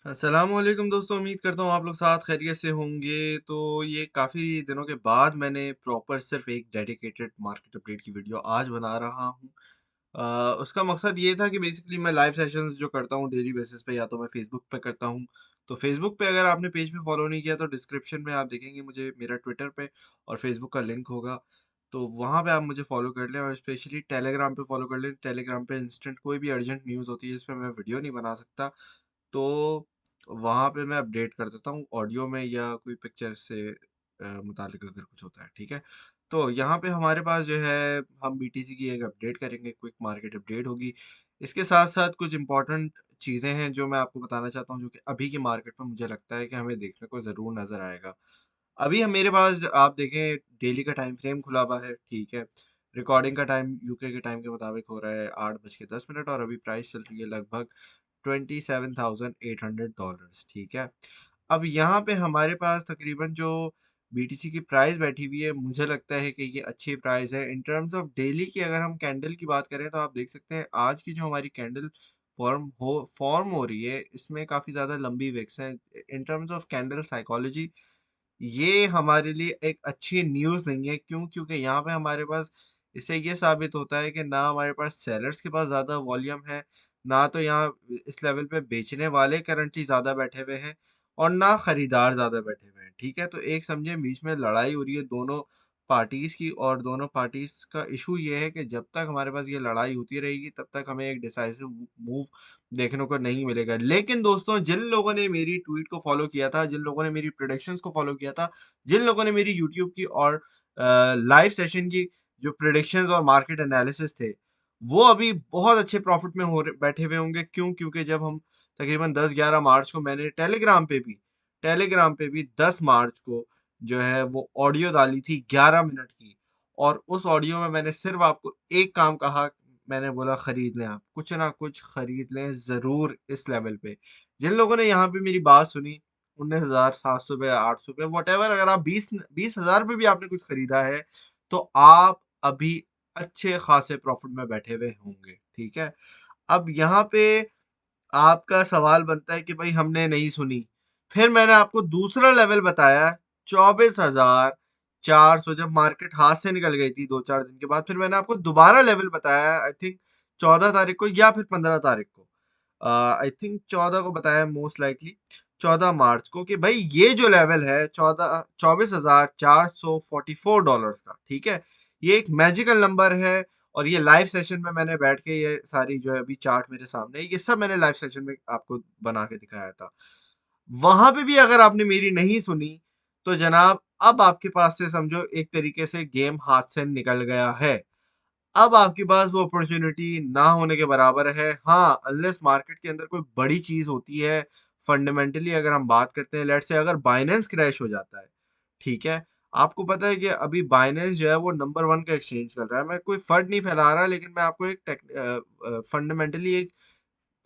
अस्सलामुअलैकुम दोस्तों, उम्मीद करता हूँ आप लोग साथ खैरियत से होंगे। तो ये काफ़ी दिनों के बाद मैंने प्रॉपर सिर्फ एक डेडिकेटेड मार्केट अपडेट की वीडियो आज बना रहा हूँ। उसका मकसद ये था कि बेसिकली मैं लाइव सेशंस जो करता हूँ डेली बेसिस पे, या तो मैं फेसबुक पे करता हूँ। तो फेसबुक पे अगर आपने पेज पे फॉलो नहीं किया तो डिस्क्रिप्शन में आप देखेंगे मुझे मेरा ट्विटर पे और फेसबुक का लिंक होगा। तो वहाँ पे आप मुझे फॉलो कर लें, और स्पेशली टेलीग्राम पे फॉलो कर लें। टेलीग्राम पे इंस्टेंट कोई भी अर्जेंट न्यूज़ होती है जिस पे मैं वीडियो नहीं बना सकता, तो वहाँ पे मैं अपडेट कर देता हूँ ऑडियो में या कोई पिक्चर से मुतालिक अगर कुछ होता है, ठीक है। तो यहाँ पे हमारे पास जो है, हम बीटीसी की एक अपडेट करेंगे, क्विक मार्केट अपडेट होगी। इसके साथ साथ कुछ इंपॉर्टेंट चीज़ें हैं जो मैं आपको बताना चाहता हूँ, जो कि अभी की मार्केट में मुझे लगता है कि हमें देखने को ज़रूर नज़र आएगा। अभी हम मेरे पास आप देखें, डेली का टाइम फ्रेम खुला हुआ है, ठीक है। रिकॉर्डिंग का टाइम यूके के टाइम के मुताबिक हो रहा है 8:10 और अभी प्राइस चल रही है लगभग $27,800, ठीक है। अब यहाँ पे हमारे पास तकरीबन जो बीटीसी की प्राइस बैठी हुई है, मुझे लगता है कि ये अच्छी प्राइस है इन टर्म्स ऑफ डेली की। अगर हम कैंडल की बात करें तो आप देख सकते हैं आज की जो हमारी कैंडल फॉर्म हो रही है, इसमें काफ़ी ज़्यादा लंबी विक्स है। In terms of candle psychology, ये हमारे लिए एक अच्छी न्यूज़ नहीं है। क्यों? क्योंकि यहाँ पे हमारे पास इससे ये साबित होता है कि ना हमारे पास सेलर्स के पास ज़्यादा वॉल्यूम है, ना तो यहाँ इस लेवल पे बेचने वाले करंटली ज़्यादा बैठे हुए हैं, और ना खरीदार ज़्यादा बैठे हुए हैं, ठीक है। तो एक समझे बीच में लड़ाई हो रही है दोनों पार्टीज़ की, और दोनों पार्टीज़ का इशू ये है कि जब तक हमारे पास ये लड़ाई होती रहेगी तब तक हमें एक डिसाइसिव मूव देखने को नहीं मिलेगा। लेकिन दोस्तों, जिन लोगों ने मेरी ट्वीट को फॉलो किया था, जिन लोगों ने मेरी प्रेडिक्शंस को फॉलो किया था, जिन लोगों ने मेरी यूट्यूब की और लाइव सेशन की जो प्रेडिक्शंस और मार्केट एनालिसिस थे, वो अभी बहुत अच्छे प्रॉफिट में बैठे हुए होंगे। क्यों? क्योंकि जब हम तकरीबन 10-11 मार्च को, मैंने टेलीग्राम पे भी 10 मार्च को जो है वो ऑडियो डाली थी 11 मिनट की, और उस ऑडियो में मैंने सिर्फ आपको एक काम कहा। मैंने बोला खरीद लें, आप कुछ ना कुछ खरीद लें ज़रूर इस लेवल पे। जिन लोगों ने यहाँ पे मेरी बात सुनी, 19,700 पे, 800 पे, व्हाटएवर, अगर आप 20,000 पे भी आपने कुछ खरीदा है, तो आप अभी अच्छे खासे प्रॉफिट में बैठे हुए होंगे, ठीक है। अब यहाँ पे आपका सवाल बनता है कि भाई हमने नहीं सुनी। फिर मैंने आपको दूसरा लेवल बताया, 24,400, जब मार्केट हाथ से निकल गई थी 2-4 दिन के बाद। फिर मैंने आपको दोबारा लेवल बताया, आई थिंक 14 तारीख को या फिर 15 तारीख को, आई थिंक 14 को बताया मोस्ट लाइकली, 14 मार्च को, कि भाई ये जो लेवल है 24,444 का, ठीक है, ये एक मैजिकल नंबर है। और ये लाइव सेशन में मैंने बैठ के, ये सारी जो है अभी चार्ट मेरे सामने है, ये सब मैंने लाइव सेशन में आपको बना के दिखाया था। वहां पे भी अगर आपने मेरी नहीं सुनी, तो जनाब अब आपके पास से समझो एक तरीके से गेम हाथ से निकल गया है। अब आपके पास वो अपॉर्चुनिटी ना होने के बराबर है। हाँ, अनलेस मार्केट के अंदर कोई बड़ी चीज होती है, फंडामेंटली अगर हम बात करते हैं, लेट्स से अगर बाइनेंस क्रैश हो जाता है, ठीक है। आपको पता है कि अभी बाइनेंस जो है वो नंबर 1 का एक्सचेंज कर रहा है। मैं कोई फर्ड नहीं फैला रहा, लेकिन मैं आपको एक फंडामेंटली एक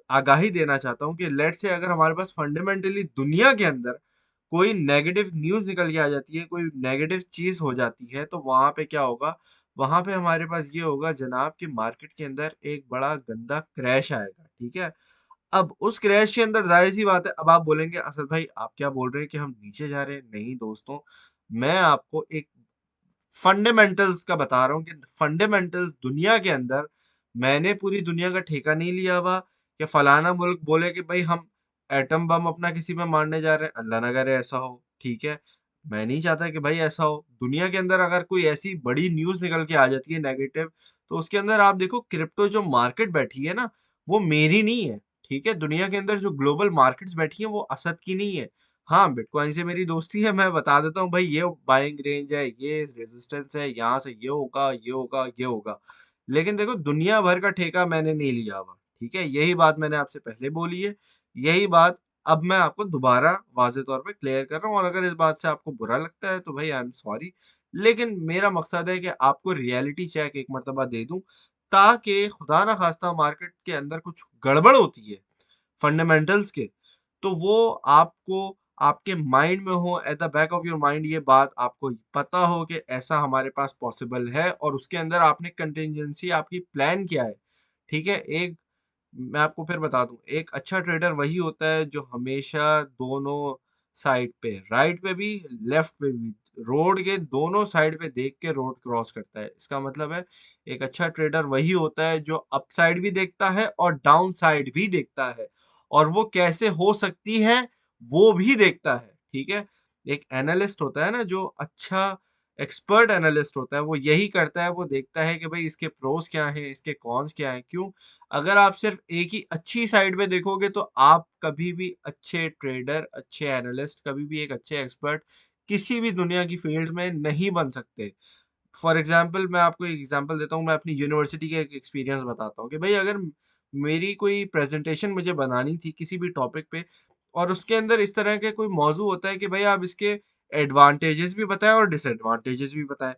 आगाही देना चाहता हूँ कि लेट्स से अगर हमारे पास फंडामेंटली दुनिया के अंदर कोई नेगेटिव न्यूज़ निकल के आ जाती है, कोई नेगेटिव चीज़ हो जाती है, तो वहाँ पे क्या होगा? वहाँ पे हमारे पास ये होगा जनाब कि मार्केट के अंदर एक बड़ा गंदा क्रैश आएगा, ठीक है? अब उस क्रैश के अंदर ज़ाहिर-सी बात है, अब आप बोलेंगे असद भाई आप क्या बोल रहे हैं कि हम नीचे जा रहे हैं? नहीं दोस्तों, मैं आपको एक फंडामेंटल्स का बता रहा हूँ कि फंडामेंटल्स दुनिया के अंदर, मैंने पूरी दुनिया का ठेका नहीं लिया हुआ कि फलाना मुल्क बोले कि भाई हम एटम बम अपना किसी पे मारने जा रहे हैं, अल्लाह ना करे ऐसा हो, ठीक है। मैं नहीं चाहता कि भाई ऐसा हो। दुनिया के अंदर अगर कोई ऐसी बड़ी न्यूज़ निकल के आ जाती है नेगेटिव, तो उसके अंदर आप देखो क्रिप्टो जो मार्केट बैठी है ना, वो मेरी नहीं है, ठीक है। दुनिया के अंदर जो ग्लोबल मार्केट्स बैठी हैं वो असद की नहीं है। हाँ, बिटकॉइन से मेरी दोस्ती है, मैं बता देता हूँ भाई ये बाइंग रेंज है, ये रेजिस्टेंस है, यहाँ से ये होगा, ये होगा, ये होगा। लेकिन देखो दुनिया भर का ठेका मैंने नहीं लिया हुआ, ठीक है? यही बात मैंने आपसे पहले बोली है, यही बात अब मैं आपको दोबारा वाज़े तौर पे क्लियर कर रहा हूँ, और अगर इस बात से आपको बुरा लगता है तो भाई आई एम सॉरी। लेकिन मेरा मकसद है कि आपको रियलिटी चेक एक मर्तबा दे दूँ, ताकि खुदा ना खास्ता मार्केट के अंदर कुछ गड़बड़ होती है फंडामेंटल्स के, तो वो आपको आपके माइंड में हो, at the back of your mind, ये बात आपको पता हो कि ऐसा हमारे पास पॉसिबल है, और उसके अंदर आपने कंटिजेंसी आपकी प्लान किया है, ठीक है। एक मैं आपको फिर बता दूँ, एक अच्छा ट्रेडर वही होता है जो हमेशा दोनों साइड पे, राइट पे भी, लेफ्ट पे भी, रोड के दोनों साइड पे देख के रोड क्रॉस करता है। इसका मतलब है एक अच्छा ट्रेडर वही होता है जो अप साइड भी देखता है और डाउन साइड भी देखता है, और वो कैसे हो सकती है, वो भी देखता है, ठीक है? एक एनालिस्ट होता है ना जो अच्छा एक्सपर्ट एनालिस्ट होता है, वो यही करता है, वो देखता है कि भाई इसके प्रोस क्या हैं, इसके कॉन्स क्या हैं, क्यों? अगर आप सिर्फ एक ही अच्छी साइड पे देखोगे तो आप कभी भी अच्छे ट्रेडर, अच्छे एनालिस्ट, कभी भी एक अच्छे एक्सपर्ट किसी भी दुनिया की फील्ड में नहीं बन सकते। फॉर एग्जाम्पल मैं आपको एक एग्जाम्पल देता हूँ, मैं अपनी यूनिवर्सिटी का एक एक्सपीरियंस बताता हूँ कि भाई अगर मेरी कोई प्रेजेंटेशन मुझे बनानी थी किसी भी टॉपिक पे, और उसके अंदर इस तरह के कोई मौजू होता है कि भाई आप इसके एडवांटेजेस भी बताएं और डिसएडवांटेजेस भी बताएं,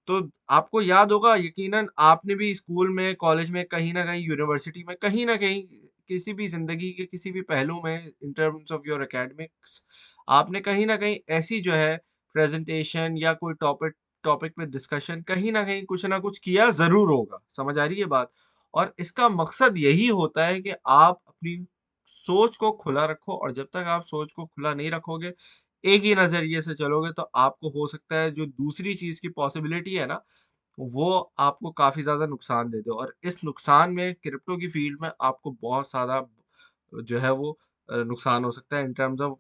तो आपको याद होगा यकीनन, आपने भी स्कूल में, कॉलेज में, कहीं ना कहीं यूनिवर्सिटी में, कहीं ना कहीं किसी भी जिंदगी के किसी भी पहलू में, in terms of your academics, आपने कहीं ना कहीं ऐसी जो है प्रेजेंटेशन या कोई टॉपिक टॉपिक पे डिस्कशन कहीं न कहीं कुछ ना कुछ किया ज़रूर होगा, समझ आ रही है बात? और इसका मकसद यही होता है कि आप अपनी सोच को खुला रखो, और जब तक आप सोच को खुला नहीं रखोगे, एक ही नज़रिए से चलोगे, तो आपको हो सकता है जो दूसरी चीज़ की पॉसिबिलिटी है ना, वो आपको काफ़ी ज़्यादा नुकसान दे दे, और इस नुकसान में क्रिप्टो की फ़ील्ड में आपको बहुत ज़्यादा जो है वो नुकसान हो सकता है इन टर्म्स ऑफ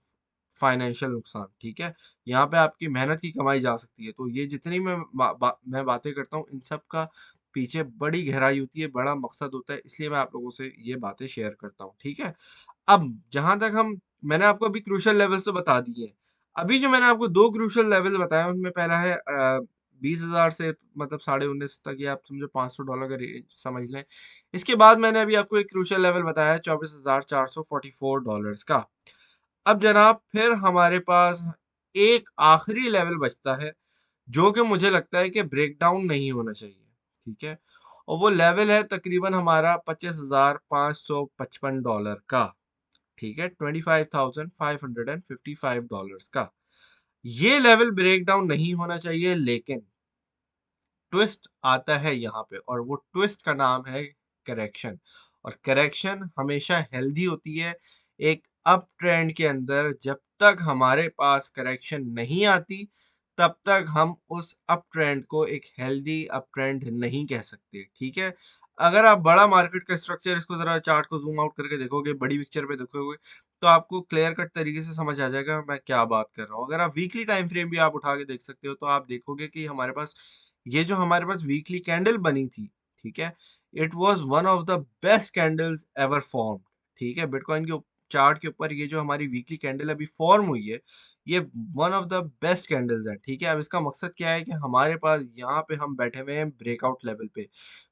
फाइनेंशियल नुकसान, ठीक है? यहाँ पे आपकी मेहनत की कमाई जा सकती है। तो ये जितनी मैं बातें करता हूँ, इन सब का पीछे बड़ी गहराई होती है, बड़ा मकसद होता है, इसलिए मैं आप लोगों से ये बातें शेयर करता हूँ, ठीक है? अब जहाँ तक हम मैंने आपको अभी क्रूशियल लेवल्स तो बता दिए हैं। अभी जो मैंने आपको 2 क्रूशियल लेवल बताए, उनमें पहला है 20,000 से मतलब साढ़े 19 तक, या आप समझो $500 का रेंज समझ लें। इसके बाद मैंने अभी आपको एक क्रूशियल लेवल बताया है $24,444 का। अब जनाब फिर हमारे पास एक आखिरी लेवल बचता है, जो कि मुझे लगता है कि ब्रेकडाउन नहीं होना चाहिए, ठीक है? और वो लेवल है तकरीबन हमारा $25,555 का, ठीक है? $25,555 का। ये लेवल ब्रेकडाउन नहीं होना चाहिए, लेकिन ट्विस्ट आता है यहाँ पे, और वो ट्विस्ट का नाम है करेक्शन। और करेक्शन हमेशा हेल्दी होती है। एक अप ट्रेंड के अंदर जब तक हमारे पास करेक्शन नहीं आती, तब तक हम उस अप ट्रेंड को एक हेल्दी अप ट्रेंड नहीं कह सकते, ठीक है? अगर आप बड़ा मार्केट का स्ट्रक्चर, इसको जरा चार्ट को जूम आउट करके देखोगे, बड़ी पिक्चर पे देखोगे, तो आपको क्लियर कट तरीके से समझ आ जाएगा मैं क्या बात कर रहा हूँ। अगर आप वीकली टाइम फ्रेम भी आप उठा के देख सकते हो, तो आप देखोगे कि हमारे पास ये जो हमारे पास वीकली कैंडल बनी थी, ठीक है, it was one of the best candles ever form, ठीक है? बिटकॉइन के चार्ट के ऊपर ये जो हमारी वीकली कैंडल अभी फॉर्म हुई है, ये one of the best candles है, ठीक है? अब इसका मकसद क्या है कि हमारे पास यहाँ पे हम बैठे हुए हैं ब्रेकआउट लेवल पे।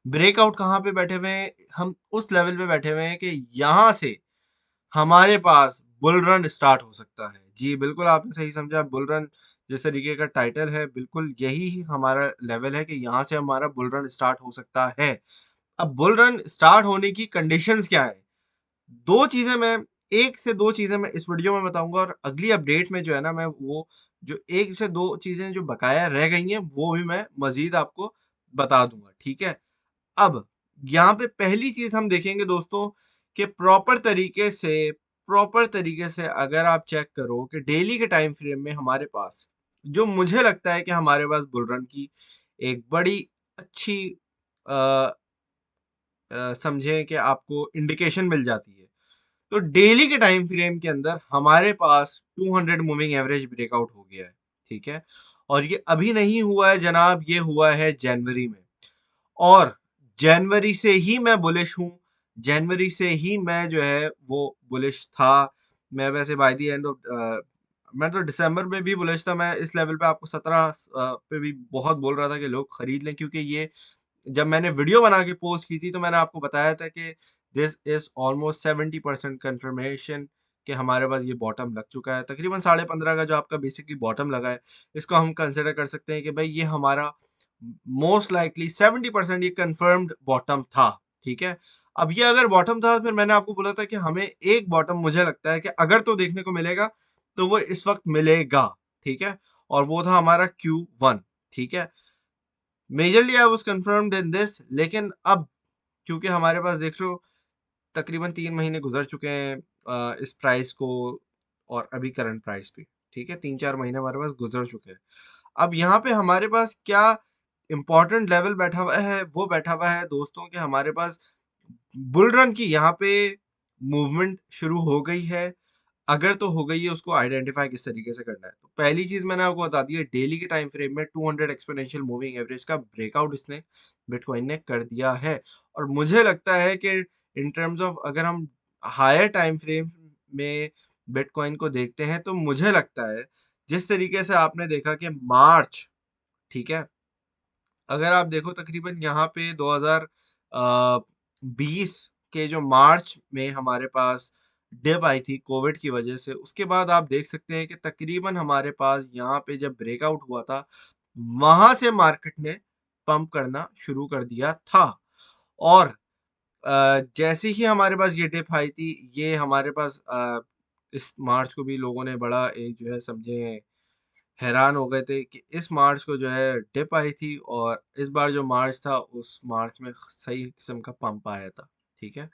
ब्रेकआउट कहाँ पे बैठे हुए हैं? हम उस लेवल पे बैठे हुए हैं कि यहाँ से हमारे पास बुल रन स्टार्ट हो सकता है। जी, बिल्कुल आपने सही समझा, बुल रन जिस तरीके का टाइटल है, बिल्कुल यही हमारा लेवल है कि यहाँ से हमारा बुल रन स्टार्ट हो सकता है। अब बुल रन स्टार्ट होने की कंडीशंस क्या हैं? 2 चीज़ें मैं 1 से 2 चीज़ें मैं इस वीडियो में बताऊँगा, और अगली अपडेट में जो है ना, मैं वो जो 1 से 2 चीज़ें जो बकाया रह गई हैं, वो भी मैं मज़ीद आपको बता दूँगा, ठीक है? अब यहाँ पे पहली चीज़ हम देखेंगे दोस्तों, कि प्रॉपर तरीके से अगर आप चेक करो कि डेली के टाइम फ्रेम में हमारे पास, जो मुझे लगता है कि हमारे पास बुल रन की एक बड़ी अच्छी अ समझें कि आपको इंडिकेशन मिल जाती है। तो डेली के टाइम फ्रेम के अंदर हमारे पास 200 मूविंग एवरेज ब्रेकआउट हो गया है, ठीक है? और ये अभी नहीं हुआ है जनाब, ये हुआ है जनवरी में। और जनवरी से ही मैं बुलिश हूँ, जनवरी से ही मैं जो है वो बुलिश था। मैं वैसे बाय द एंड ऑफ मैं तो दिसंबर में भी बुलिश था। मैं इस लेवल पे आपको 17 पे भी बहुत बोल रहा था कि लोग खरीद लें, क्योंकि ये जब मैंने वीडियो बना के पोस्ट की थी, तो मैंने आपको बताया था कि दिस इज ऑलमोस्ट 70% कंफर्मेशन कि हमारे पास ये बॉटम लग चुका है। तकरीबन 15.5 का जो आपका बेसिकली बॉटम लगा है, इसको हम कंसिडर कर सकते हैं कि भाई ये हमारा मोस्ट लाइकली 70% ये कंफर्म्ड बॉटम था, ठीक है? अब ये अगर बॉटम था, फिर मैंने आपको बोला था कि हमें एक बॉटम मुझे लगता है कि अगर तो देखने को मिलेगा, तो वो इस वक्त मिलेगा, ठीक है? और वो था हमारा Q1, ठीक है? Majorly I was confirmed in this, लेकिन अब क्योंकि हमारे पास देख लो तकरीबन 3 महीने गुज़र चुके हैं इस प्राइस को और अभी करंट प्राइस पे, ठीक है? 3-4 महीने हमारे पास गुज़र चुके हैं। अब यहाँ पे हमारे पास क्या इम्पोर्टेंट लेवल बैठा हुआ है, वो बैठा हुआ है दोस्तों कि हमारे पास बुल रन की यहाँ पे मूवमेंट शुरू हो गई है। अगर तो हो गई है, उसको आइडेंटिफाई किस तरीके से करना है। तो पहली चीज़ मैंने आपको बता दी है, डेली के टाइम फ्रेम में 200 एक्स्पोनेंशियल मूविंग एवरेज का ब्रेकआउट इसने बिटकॉइन ने कर दिया है। और मुझे लगता है कि इन टर्म्स ऑफ अगर हम हायर टाइम फ्रेम में बिटकॉइन को देखते हैं, तो मुझे लगता है जिस तरीके से आपने देखा कि मार्च, ठीक है? अगर आप देखो तकरीबन यहाँ पे 2020 के जो मार्च में हमारे पास डिप आई थी कोविड की वजह से, उसके बाद आप देख सकते हैं कि तकरीबन हमारे पास यहाँ पे जब ब्रेकआउट हुआ था, वहां से मार्केट ने पंप करना शुरू कर दिया था। और जैसे ही हमारे पास ये डिप आई थी, ये हमारे पास इस मार्च को भी लोगों ने बड़ा एक जो है समझे हैरान हो गए थे कि इस मार्च को जो है डिप आई थी और इस बार जो मार्च था उस मार्च में सही किस्म का पंप आया था, ठीक है?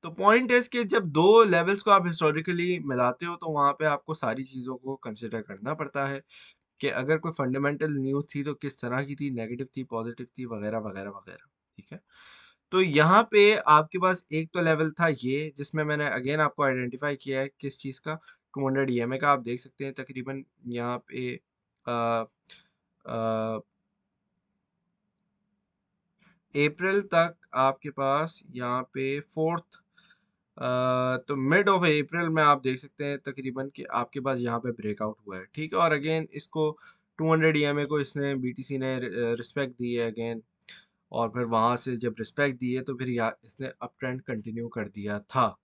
तो पॉइंट है कि जब दो लेवल्स को आप हिस्टोरिकली मिलाते हो तो वहां पे आपको सारी चीजों को कंसिडर करना पड़ता है कि अगर कोई फंडामेंटल न्यूज़ थी तो किस तरह की थी, नेगेटिव थी, पॉजिटिव थी, वगैरह वगैरह वगैरह, ठीक है? तो यहाँ पे आपके पास एक तो लेवल था ये जिसमें मैंने अगेन आपको आइडेंटिफाई किया है किस चीज़ का, 200 ईएमए का। आप देख सकते हैं तकरीबन यहाँ पे अ, अ, अप्रैल तक आपके पास यहाँ पे फोर्थ, तो मिड ऑफ अप्रैल में आप देख सकते हैं तकरीबन कि आपके पास यहाँ पे ब्रेकआउट हुआ है, ठीक है? और अगेन इसको 200 ईएमए को इसने बीटीसी ने रिस्पेक्ट दी है अगेन, और फिर वहां से जब रिस्पेक्ट दी है तो फिर यहाँ इसने अप ट्रेंड कंटिन्यू कर दिया था।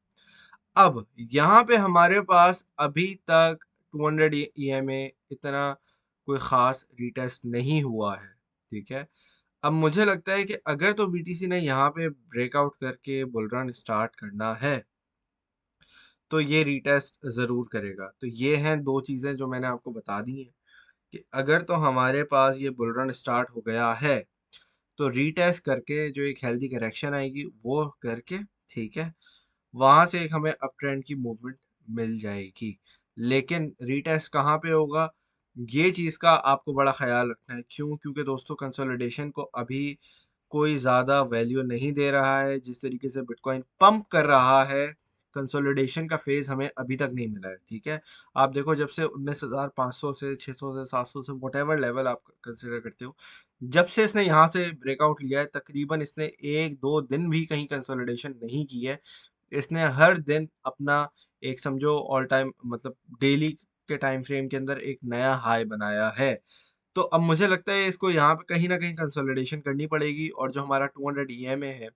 अब यहाँ पे हमारे पास अभी तक 200 ईएमए इतना कोई खास रीटेस्ट नहीं हुआ है, ठीक है? अब मुझे लगता है कि अगर तो बीटीसी ने यहाँ पे ब्रेकआउट करके बुल रन स्टार्ट करना है, तो ये रीटेस्ट ज़रूर करेगा। तो ये हैं 2 चीज़ें जो मैंने आपको बता दी हैं कि अगर तो हमारे पास ये बुल रन स्टार्ट हो गया है, तो रीटेस्ट करके जो एक हेल्दी करेक्शन आएगी वो करके, ठीक है? वहाँ से एक हमें अप ट्रेंड की मूवमेंट मिल जाएगी। लेकिन रीटेस्ट कहाँ पे होगा? ये चीज़ का आपको बड़ा ख़्याल रखना है। क्यों? क्योंकि दोस्तों कंसोलिडेशन को अभी कोई ज़्यादा वैल्यू नहीं दे रहा है। जिस तरीके से बिटकॉइन पंप कर रहा है, कंसोलिडेशन का फ़ेज़ हमें अभी तक नहीं मिला है, ठीक है? आप देखो जब से 19,500 से 600 से 700 से व्हाटएवर लेवल आप कंसीडर करते हो, जब से इसने यहाँ से ब्रेकआउट लिया है, तकरीबन इसने 1-2 दिन भी कहीं कंसोलिडेशन नहीं की है। इसने हर दिन अपना एक समझो ऑल टाइम मतलब डेली के टाइम फ्रेम के अंदर एक नया हाई बनाया है। तो अब मुझे लगता है इसको यहाँ पे कहीं न कहीं कंसोलिडेशन करनी पड़ेगी और जो हमारा 200 ईएमए है,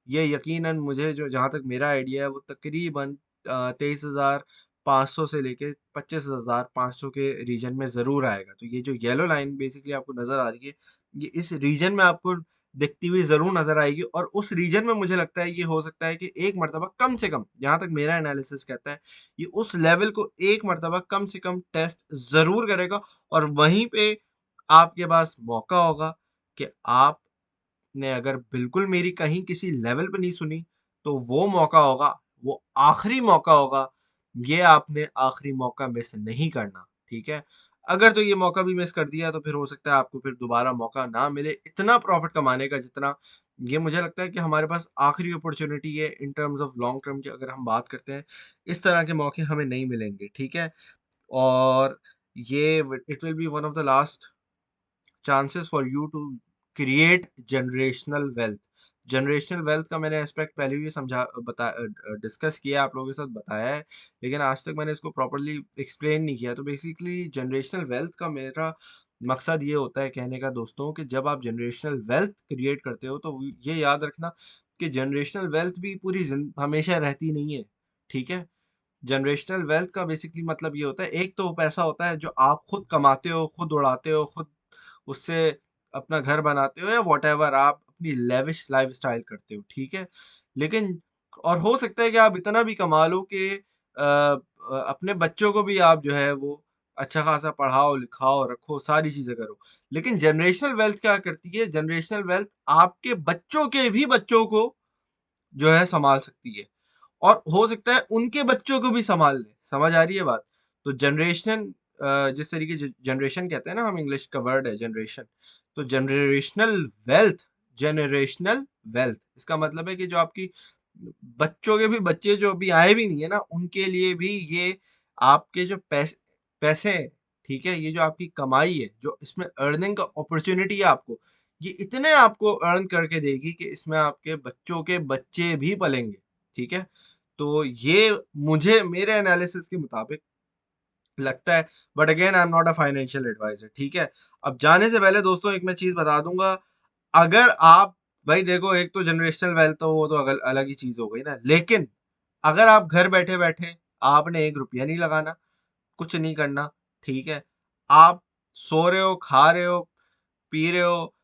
ये यकीनन मुझे जो जहाँ तक मेरा आइडिया है वो तकरीबन 23,500 से लेके 25,500 के रीजन में ज़रूर आएगा। तो ये जो येलो लाइन बेसिकली आपको नज़र आ रही है, ये इस रीजन में आपको दिखती हुई ज़रूर नज़र आएगी और उस रीजन में मुझे लगता है ये हो सकता है कि एक मर्तबा कम से कम, जहाँ तक मेरा एनालिसिस कहता है, ये उस लेवल को एक मर्तबा कम से कम टेस्ट ज़रूर करेगा और वहीं पे आपके पास मौका होगा कि आपने अगर बिल्कुल मेरी कहीं किसी लेवल पे नहीं सुनी, तो वो मौका होगा, वो आखिरी मौका होगा, ये आपने आखिरी मौका मिस नहीं करना, ठीक है? अगर तो ये मौका भी मिस कर दिया तो फिर हो सकता है आपको फिर दोबारा मौका ना मिले इतना प्रॉफ़िट कमाने का जितना ये मुझे लगता है कि हमारे पास आखिरी अपॉर्च्युनिटी है in terms of long term की अगर हम बात करते हैं, इस तरह के मौके हमें नहीं मिलेंगे, ठीक है? और ये it will be one of the last chances for you to create generational wealth. Generational wealth का मैंने एस्पेक्ट पहले भी डिस्कस किया आप लोगों के साथ बताया है, लेकिन आज तक मैंने इसको प्रॉपरली एक्सप्लेन नहीं किया। तो बेसिकली जनरेशनल वेल्थ का मेरा मकसद ये होता है कहने का दोस्तों कि जब आप जनरेशनल वेल्थ क्रिएट करते हो तो ये याद रखना कि जनरेशनल वेल्थ भी पूरी हमेशा रहती नहीं है, ठीक है? जनरेशनल वेल्थ का बेसिकली मतलब ये होता है, एक तो वो पैसा होता है जो आप खुद कमाते हो, खुद उड़ाते हो, खुद उससे अपना घर बनाते हो या व्हाटएवर आप अपनी लेविश लाइफस्टाइल करते हो, ठीक है? लेकिन और हो सकता है कि आप इतना भी कमा लो कि अपने बच्चों को भी आप जो है वो अच्छा खासा पढ़ाओ, लिखाओ, रखो, सारी चीज़ें करो। लेकिन जनरेशनल वेल्थ क्या करती है? जनरेशनल वेल्थ आपके बच्चों के भी बच्चों को जो है सँभाल सकती है। और हो सकता है उनके बच्चों को भी संभाल ले। समझ आ रही है बात? तो जनरेशन, जिस तरीके जनरेशन कहते हैं ना हम, इंग्लिश का वर्ड है जनरेशन। तो जनरेशनल वेल्थ इसका मतलब है कि जो आपकी बच्चों के भी बच्चे जो अभी आए भी नहीं है ना, उनके लिए भी ये आपके जो पैसे पैसे हैं, ठीक है, ये जो आपकी कमाई है, जो इसमें अर्निंग का अपॉर्चुनिटी है आपको, ये इतने आपको अर्न करके देगी कि इसमें आपके बच्चों के बच्चे भी पलेंगे। ठीक है, तो ये मुझे मेरे एनालिसिस के मुताबिक लगता है। But again I am not a financial advisor. ठीक है, अब जाने से पहले दोस्तों एक मैं चीज बता दूंगा। अगर आप, भाई देखो, एक तो जनरेशनल वेल्थ तो वो तो अलग अलग ही चीज हो गई ना, लेकिन अगर आप घर बैठे बैठे आपने 1 रुपया नहीं लगाना, कुछ नहीं करना, ठीक है, आप सो रहे हो, खा रहे हो, पी रहे हो,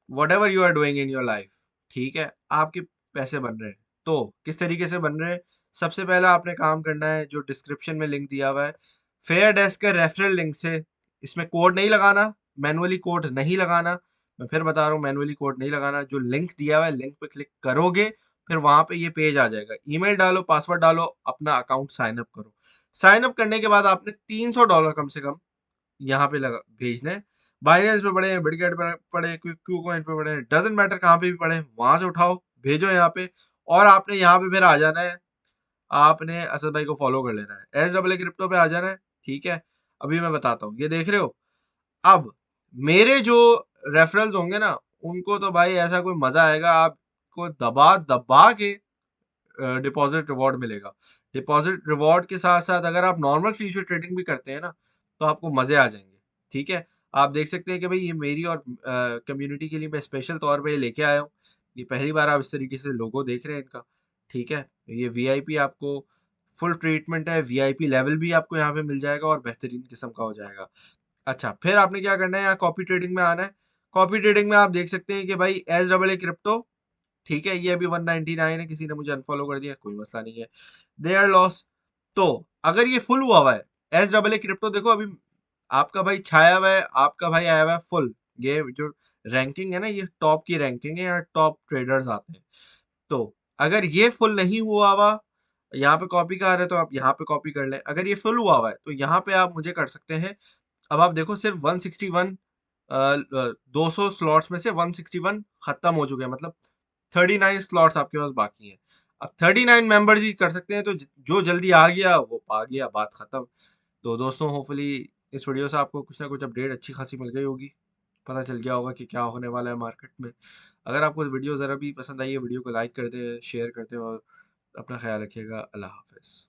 whatever you are doing in your life, ठीक है, आपके पैसे बन रहे हैं। तो किस तरीके से बन रहे हैं? सबसे पहला आपने काम करना है, जो डिस्क्रिप्शन में लिंक दिया हुआ है फेयर डेस्क के रेफरल लिंक से, इसमें कोड नहीं लगाना, मैनुअली कोड नहीं लगाना। मैं फिर बता रहा हूँ, मैनुअली कोड नहीं लगाना। जो लिंक दिया हुआ है, लिंक पे क्लिक करोगे, फिर वहां पे ये पेज आ जाएगा। ईमेल डालो, पासवर्ड डालो, अपना अकाउंट साइन अप करो। साइन अप करने के बाद आपने $300 कम से कम यहाँ पे लगा भेजने हैं। बाइनेंस पे पड़े हैं, बिटगेट पे पड़े हैं, क्यू कॉइन पे पड़े हैं, डजेंट मैटर कहाँ पे भी पड़े हैं, वहां से उठाओ, भेजो यहाँ पे। और आपने यहाँ पे फिर आ जाना है, आपने असद भाई को फॉलो कर लेना है, SAA क्रिप्टो पे आ जाना है। ठीक है, अभी मैं बताता हूँ, ये देख रहे हो। अब मेरे जो रेफरल्स होंगे ना, उनको तो भाई ऐसा कोई मजा आएगा, आपको दबा दबा के डिपॉजिट रिवॉर्ड मिलेगा। डिपॉजिट रिवॉर्ड के साथ साथ अगर आप नॉर्मल फ्यूचर ट्रेडिंग भी करते हैं ना, तो आपको मजे आ जाएंगे। ठीक है, आप देख सकते हैं कि भाई ये मेरी और कम्युनिटी के लिए मैं स्पेशल तौर पे लेके आया हूँ। ये पहली बार आप इस तरीके से लोगो देख रहे हैं इनका। ठीक है, ये वीआईपी आपको फुल ट्रीटमेंट है, वीआईपी लेवल भी आपको यहाँ पे मिल जाएगा और बेहतरीन किस्म का हो जाएगा। अच्छा, फिर आपने क्या करना है, यहाँ कॉपी ट्रेडिंग में आना है। कॉपी ट्रेडिंग में आप देख सकते हैं कि भाई SAA क्रिप्टो, ठीक है, ये अभी 199 है, किसी ने मुझे अनफॉलो कर दिया, कोई मसला नहीं है, दे आर लॉस। तो अगर ये फुल हुआ हुआ है, SAA क्रिप्टो देखो अभी आपका भाई छाया हुआ है, आपका भाई आया हुआ है फुल। ये जो रैंकिंग है ना, ये टॉप की रैंकिंग है, यहाँ टॉप ट्रेडर्स आते हैं। तो अगर ये फुल नहीं हुआ हुआ, यहाँ पे कॉपी का आ रहा है तो आप यहाँ पे कॉपी कर लें। अगर ये फुल हुआ हुआ है तो यहाँ पे आप मुझे कर सकते हैं। अब आप देखो सिर्फ 161, 200 स्लॉट्स में से 161 खत्म हो चुके हैं, मतलब 39 स्लॉट्स आपके पास बाकी हैं। अब 39 मेंबर्स ही कर सकते हैं, तो जो जल्दी आ गया वो पा गया, बात खत्म। तो दोस्तों होपफुली इस वीडियो से आपको कुछ ना कुछ अपडेट अच्छी खासी मिल गई होगी, पता चल गया होगा कि क्या होने वाला है मार्केट में। अगर आपको वीडियो ज़रा भी पसंद आई है, वीडियो को लाइक कर दे, शेयर करते और अपना ख्याल रखिएगा। अल्लाह हाफिज़।